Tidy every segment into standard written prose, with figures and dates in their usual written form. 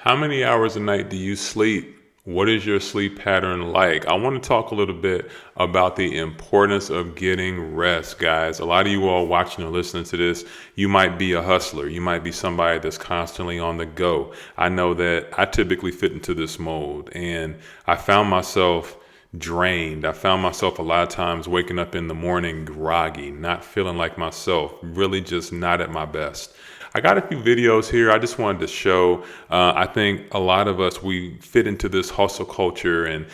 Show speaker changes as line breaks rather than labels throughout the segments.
How many hours a night do you sleep? What is your sleep pattern like? I want to talk a little bit about the importance of getting rest, guys. A lot of you all watching or listening to this, you might be a hustler. You might be somebody that's constantly on the go. I know that I typically fit into this mold, and I found myself drained. I found myself a lot of times waking up in the morning groggy, not feeling like myself, really just not at my best. I got a few videos here I just wanted to show. I think a lot of us, we fit into this hustle culture and,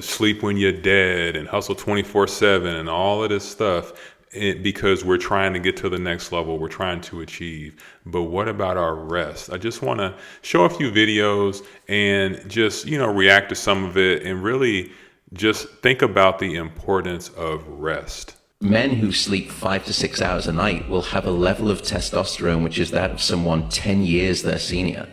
sleep when you're dead and hustle 24/7 and all of this stuff because we're trying to get to the next level. We're trying to achieve. But what about our rest? I just want to show a few videos and just, react to some of it and really just think about the importance of rest.
Men who sleep 5 to 6 hours a night will have a level of testosterone which is that of someone 10 years their senior.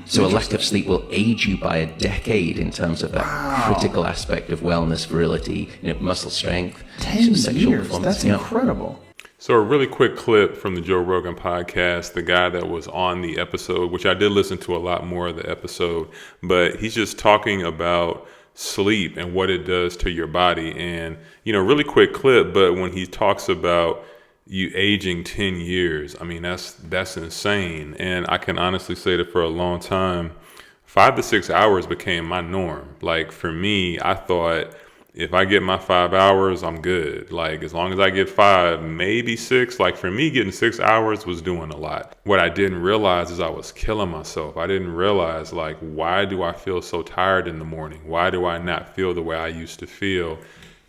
So a lack of sleep will age you by a decade in terms of that critical aspect of wellness, virility, muscle strength,
10
sexual
years.
performance.
That's incredible.
So a really quick clip from the Joe Rogan podcast, the guy that was on the episode, which I did listen to a lot more of the episode, but he's just talking about sleep and what it does to your body. And, really quick clip, but when he talks about you aging 10 years, I mean, that's insane. And I can honestly say that for a long time, 5 to 6 hours became my norm. Like for me, I thought if I get my 5 hours, I'm good. Like as long as I get 5, maybe 6, like for me, getting 6 hours was doing a lot. What I didn't realize is I was killing myself. I didn't realize like, why do I feel so tired in the morning? Why do I not feel the way I used to feel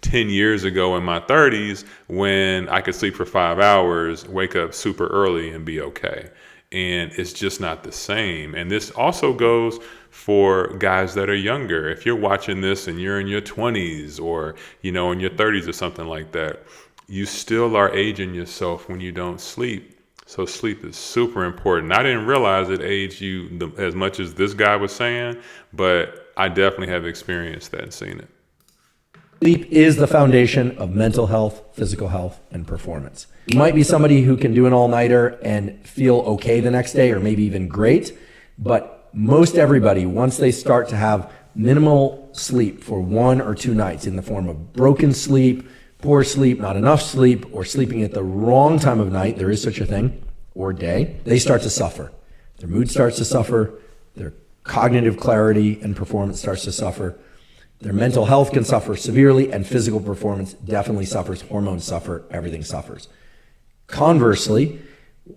10 years ago in my 30s when I could sleep for 5 hours, wake up super early and be okay? And it's just not the same. And this also goes for guys that are younger. If you're watching this and you're in your 20s or, in your 30s or something like that, you still are aging yourself when you don't sleep. So sleep is super important. I didn't realize it aged you as much as this guy was saying, but I definitely have experienced that and seen it.
Sleep is the foundation of mental health, physical health, and performance. You might be somebody who can do an all-nighter and feel okay the next day or maybe even great, but most everybody, once they start to have minimal sleep for 1 or 2 nights in the form of broken sleep, poor sleep, not enough sleep, or sleeping at the wrong time of night, there is such a thing, or day, they start to suffer. Their mood starts to suffer, their cognitive clarity and performance starts to suffer. Their mental health can suffer severely, and physical performance definitely suffers. Hormones suffer, everything suffers. Conversely,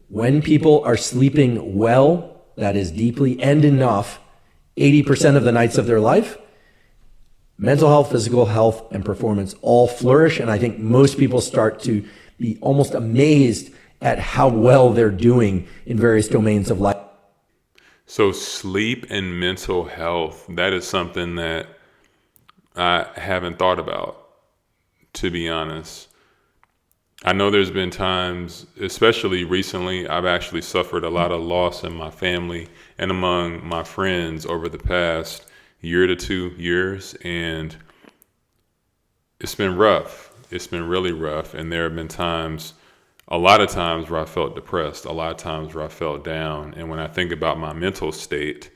when people are sleeping well, that is deeply and enough, 80% of the nights of their life, mental health, physical health, and performance all flourish. And I think most people start to be almost amazed at how well they're doing in various domains of life.
So sleep and mental health, that is something that I haven't thought about, to be honest. I know there's been times, especially recently, I've actually suffered a lot of loss in my family and among my friends over the past year to 2 years. And it's been rough. It's been really rough. And there have been times, a lot of times where I felt depressed, a lot of times where I felt down. And when I think about my mental state,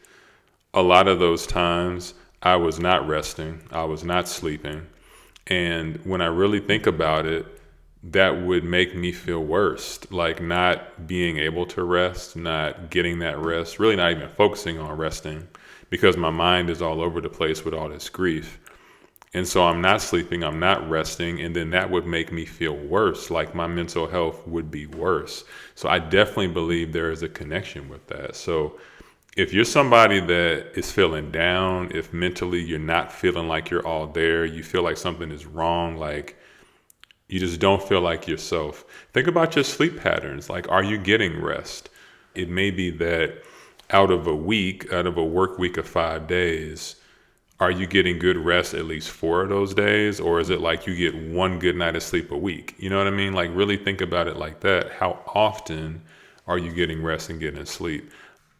a lot of those times I was not resting, I was not sleeping. And when I really think about it, that would make me feel worse, like not being able to rest, not getting that rest, really not even focusing on resting because my mind is all over the place with all this grief. And so I'm not sleeping, I'm not resting, and then that would make me feel worse, like my mental health would be worse. So I definitely believe there is a connection with that. So if you're somebody that is feeling down, if mentally you're not feeling like you're all there, you feel like something is wrong, like you just don't feel like yourself, think about your sleep patterns. Like, are you getting rest? It may be that out of a work week of 5 days, are you getting good rest at least 4 of those days? Or is it like you get 1 good night of sleep a week? You know what I mean? Like really think about it like that. How often are you getting rest and getting sleep?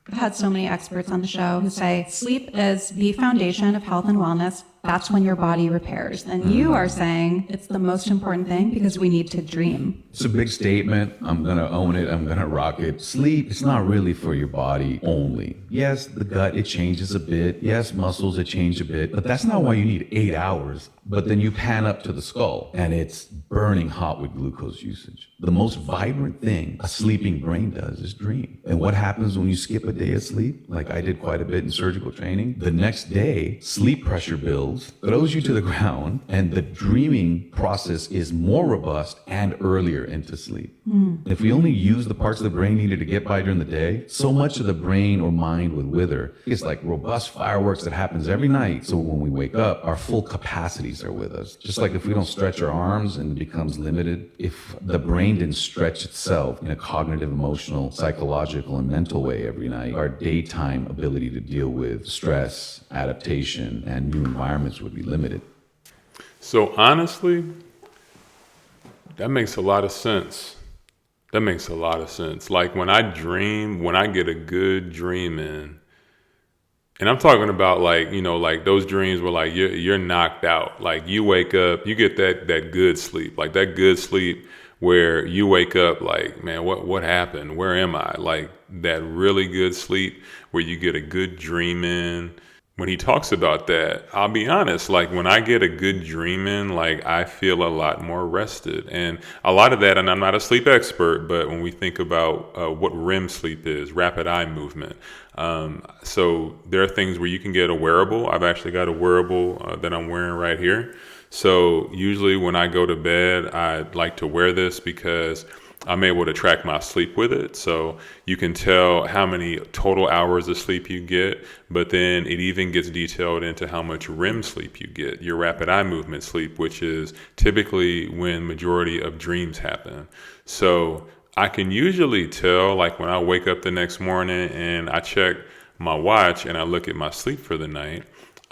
I've had so many experts on the show who say sleep is the foundation of health and wellness. that's when your body repairs. And you are saying it's the most important thing because we need to dream.
It's a big statement. I'm going to own it. I'm going to rock it. Sleep, it's not really for your body only. Yes, the gut, it changes a bit. Yes, muscles, it change a bit. But that's not why you need 8 hours. But then you pan up to the skull and it's burning hot with glucose usage. The most vibrant thing a sleeping brain does is dream. And what happens when you skip a day of sleep? Like I did quite a bit in surgical training. The next day, sleep pressure builds, throws you to the ground, and the dreaming process is more robust and earlier into sleep. If we only use the parts of the brain needed to get by during the day, so much of the brain or mind would wither. It's like robust fireworks that happens every night. So when we wake up, our full capacities are with us. Just like if we don't stretch our arms and it becomes limited, if the brain didn't stretch itself in a cognitive, emotional, psychological, and mental way every night, our daytime ability to deal with stress, adaptation, and new environments would be limited.
So honestly, that makes a lot of sense. That makes a lot of sense. Like when I dream, when I get a good dream in, and I'm talking about like, you know, like those dreams where like you're knocked out. Like you wake up, you get that good sleep, like that good sleep where you wake up like, man, what happened? Where am I? Like that really good sleep where you get a good dream in. When he talks about that, I'll be honest, like when I get a good dream in, like I feel a lot more rested. And a lot of that, and I'm not a sleep expert, but when we think about what REM sleep is, rapid eye movement. So there are things where you can get a wearable. I've actually got a wearable that I'm wearing right here. So usually when I go to bed, I like to wear this because I'm able to track my sleep with it. So you can tell how many total hours of sleep you get, but then it even gets detailed into how much REM sleep you get, your rapid eye movement sleep, which is typically when majority of dreams happen. So I can usually tell, like when I wake up the next morning and I check my watch and I look at my sleep for the night,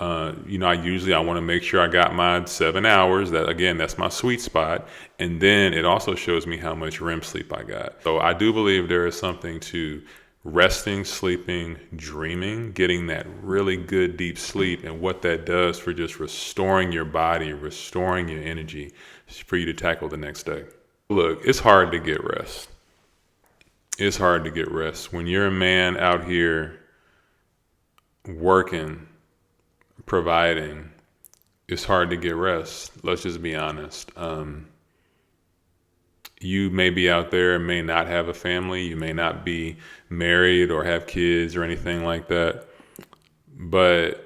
I want to make sure I got my 7 hours. That's my sweet spot. And then it also shows me how much REM sleep I got. So I do believe there is something to resting, sleeping, dreaming, getting that really good deep sleep and what that does for just restoring your body, restoring your energy for you to tackle the next day. Look, it's hard to get rest. It's hard to get rest. When you're a man out here working, providing, it's hard to get rest. Let's just be honest. You may be out there and may not have a family. You may not be married or have kids or anything like that. But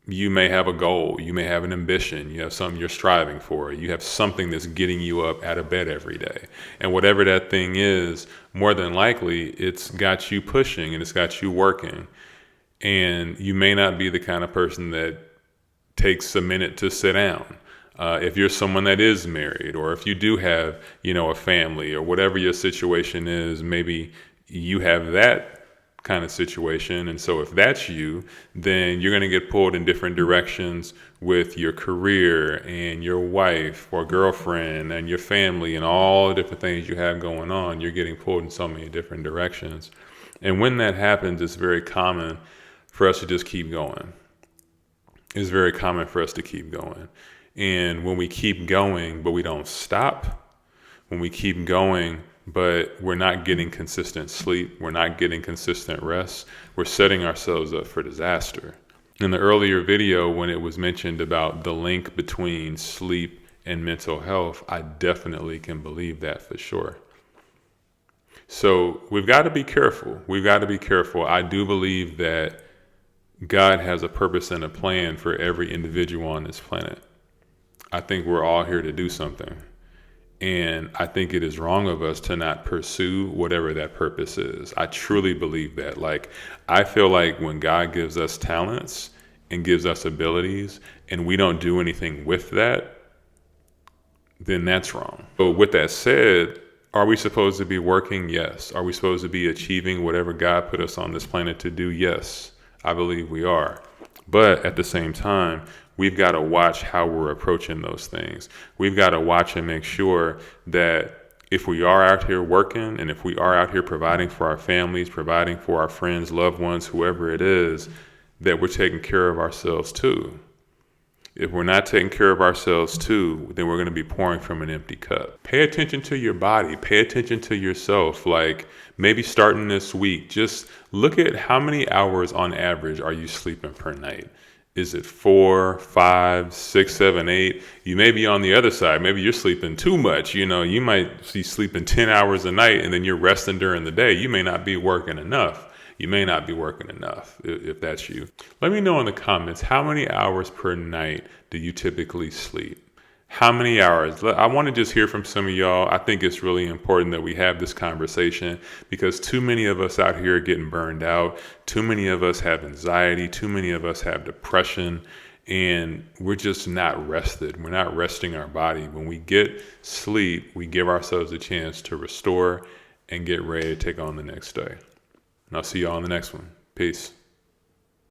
you may have a goal. You may have an ambition. You have something you're striving for. You have something that's getting you up out of bed every day. And whatever that thing is, more than likely, it's got you pushing and it's got you working. And you may not be the kind of person that takes a minute to sit down. If you're someone that is married, or if you do have, a family, or whatever your situation is, maybe you have that kind of situation. And so if that's you, then you're going to get pulled in different directions with your career and your wife or girlfriend and your family and all the different things you have going on. You're getting pulled in so many different directions. And when that happens, it's very common for us to just keep going. It's very common for us to keep going. And when we keep going, but we don't stop, when we keep going, but we're not getting consistent sleep, we're not getting consistent rest, we're setting ourselves up for disaster. In the earlier video, when it was mentioned about the link between sleep and mental health, I definitely can believe that for sure. So we've got to be careful. We've got to be careful. I do believe that God has a purpose and a plan for every individual on this planet. I think we're all here to do something. And I think it is wrong of us to not pursue whatever that purpose is. I truly believe that. Like, I feel like when God gives us talents and gives us abilities and we don't do anything with that, then that's wrong. But with that said, are we supposed to be working? Yes. Are we supposed to be achieving whatever God put us on this planet to do? Yes, I believe we are. But at the same time, we've got to watch how we're approaching those things. We've got to watch and make sure that if we are out here working and if we are out here providing for our families, providing for our friends, loved ones, whoever it is, that we're taking care of ourselves too. If we're not taking care of ourselves too, then we're going to be pouring from an empty cup. Pay attention to your body. Pay attention to yourself. Like maybe starting this week, just look at how many hours on average are you sleeping per night. Is it 4, 5, 6, 7, 8? You may be on the other side. Maybe you're sleeping too much. You know, you might be sleeping 10 hours a night and then you're resting during the day. You may not be working enough. You may not be working enough if that's you. Let me know in the comments, how many hours per night do you typically sleep? How many hours? I want to just hear from some of y'all. I think it's really important that we have this conversation because too many of us out here are getting burned out. Too many of us have anxiety. Too many of us have depression. And we're just not rested. We're not resting our body. When we get sleep, we give ourselves a chance to restore and get ready to take on the next day. And I'll see y'all on the next one. Peace.